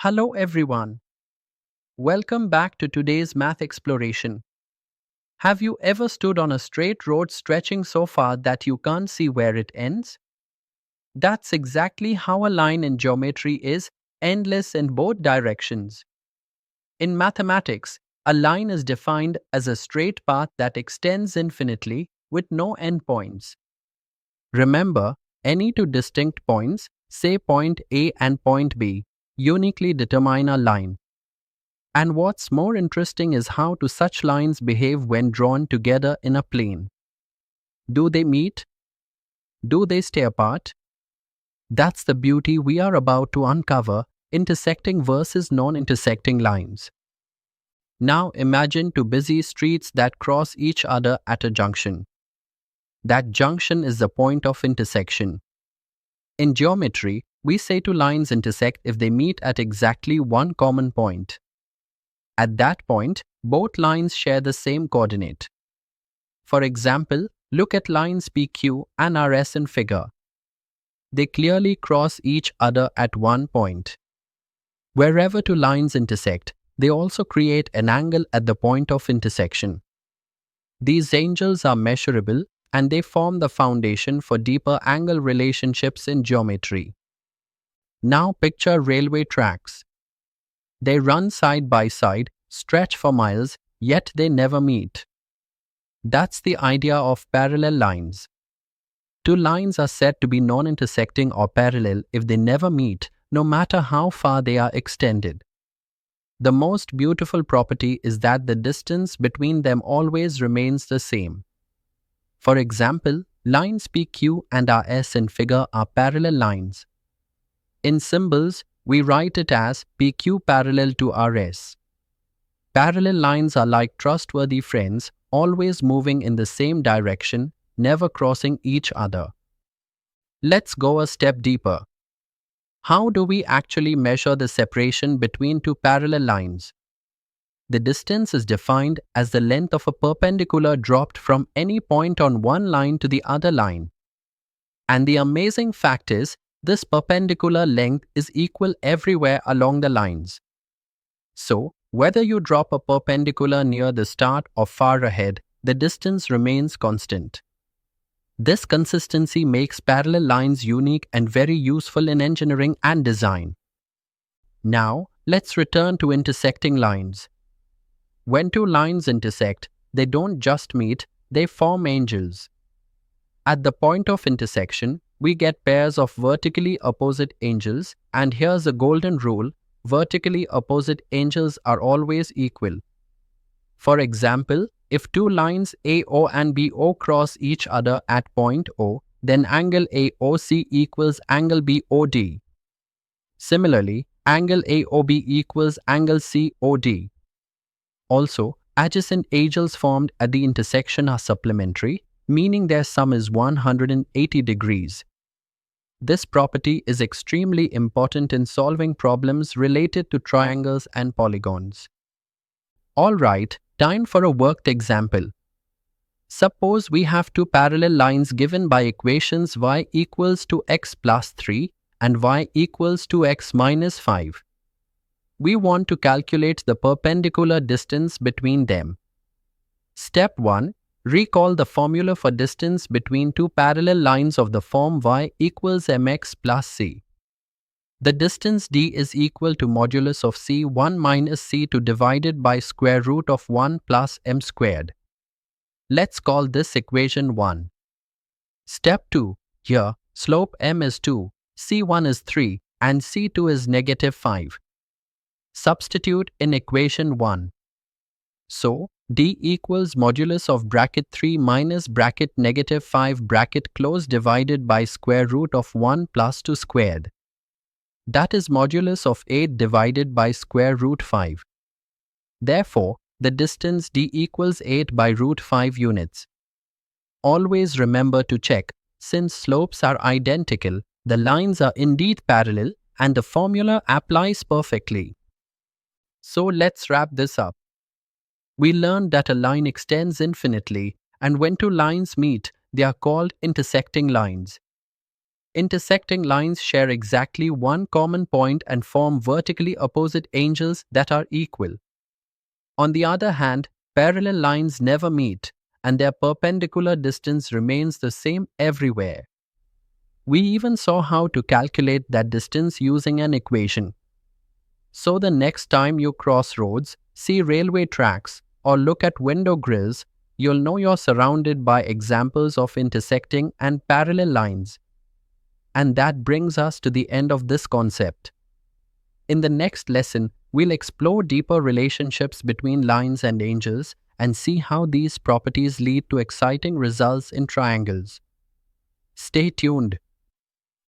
Hello everyone. Welcome back to today's math exploration. Have you ever stood on a straight road stretching so far that you can't see where it ends? That's exactly how a line in geometry is, endless in both directions. In mathematics, a line is defined as a straight path that extends infinitely with no endpoints. Remember, any two distinct points, say point A and point B, uniquely determine a line. And what's more interesting is how do such lines behave when drawn together in a plane. Do they meet? Do they stay apart? That's the beauty we are about to uncover, intersecting versus non-intersecting lines. Now imagine two busy streets that cross each other at a junction. That junction is the point of intersection. In geometry, we say two lines intersect if they meet at exactly one common point. At that point, both lines share the same coordinate. For example, look at lines PQ and RS in figure. They clearly cross each other at one point. Wherever two lines intersect, they also create an angle at the point of intersection. These angles are measurable and they form the foundation for deeper angle relationships in geometry. Now picture railway tracks. They run side by side, stretch for miles, yet they never meet. That's the idea of parallel lines. Two lines are said to be non-intersecting or parallel if they never meet, no matter how far they are extended. The most beautiful property is that the distance between them always remains the same. For example, lines PQ and RS in figure are parallel lines. In symbols, we write it as PQ parallel to RS. Parallel lines are like trustworthy friends, always moving in the same direction, never crossing each other. Let's go a step deeper. How do we actually measure the separation between two parallel lines? The distance is defined as the length of a perpendicular dropped from any point on one line to the other line. And the amazing fact is, this perpendicular length is equal everywhere along the lines. So, whether you drop a perpendicular near the start or far ahead, the distance remains constant. This consistency makes parallel lines unique and very useful in engineering and design. Now, let's return to intersecting lines. When two lines intersect, they don't just meet, they form angles. At the point of intersection, we get pairs of vertically opposite angles, and here's a golden rule: vertically opposite angles are always equal. For example, if two lines AO and BO cross each other at point O, then angle AOC equals angle BOD. Similarly, angle AOB equals angle COD. Also, adjacent angles formed at the intersection are supplementary, meaning their sum is 180 degrees. This property is extremely important in solving problems related to triangles and polygons. Alright, time for a worked example. Suppose we have two parallel lines given by equations y equals to x plus 3 and y equals to x minus 5. We want to calculate the perpendicular distance between them. Step 1. Recall the formula for distance between two parallel lines of the form y equals mx plus c. The distance d is equal to modulus of c1 minus c2 divided by square root of 1 plus m squared. Let's call this equation 1. Step 2. Here, slope m is 2, c1 is 3, and c2 is negative 5. Substitute in equation 1. So, d equals modulus of bracket 3 minus bracket negative 5 bracket close divided by square root of 1 plus 2 squared. That is modulus of 8 divided by square root 5. Therefore, the distance d equals 8 by root 5 units. Always remember to check, since slopes are identical, the lines are indeed parallel, and the formula applies perfectly. So let's wrap this up. We learned that a line extends infinitely, and when two lines meet, they are called intersecting lines. intersecting lines share exactly one common point and form vertically opposite angles that are equal. On the other hand, parallel lines never meet, and their perpendicular distance remains the same everywhere. We even saw how to calculate that distance using an equation. So the next time you cross roads, see railway tracks, or look at window grills, you'll know you're surrounded by examples of intersecting and parallel lines. And that brings us to the end of this concept. In the next lesson, we'll explore deeper relationships between lines and angles and see how these properties lead to exciting results in triangles. Stay tuned.